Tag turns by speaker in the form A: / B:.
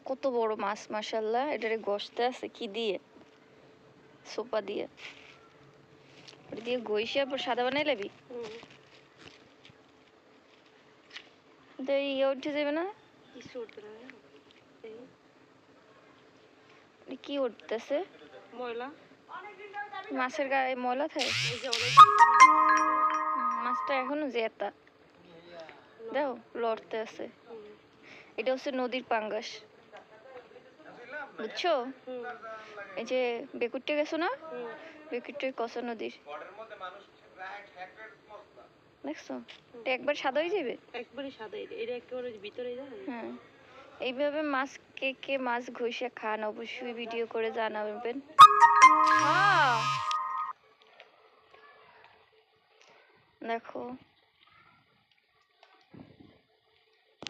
A: কত বড় মাছ মাশাআল্লাহ। এটারে গোশতে আছে কি দিয়ে? সোপা দিয়ে। এটা দিয়ে গইসা পর সাদা বানাই লাবি? তো ইয়ে উঠে যাবে না?
B: কিছু উঠবে না।
A: কি উঠতেছে?
B: ময়লা।
A: মাছের গায়ে ময়লা থাকে? মাছটা এখনো জেতা। দেখো লড়তে আছে। এটা হচ্ছে নদীর পাঙ্গাস, বুঝছো? এই যে বেকুটে গেছো না, বেকুটে কসা নদীর, দেখছো? এটা একবার সাদা হয়ে যাবে,
B: একবারে সাদা। এটা একেবারে ভিতরে যায়।
A: হ্যাঁ। এইভাবে মাছ কে কে মাছ ঘষে খান অবশ্যই ভিডিও করে জানাবেন। দেখো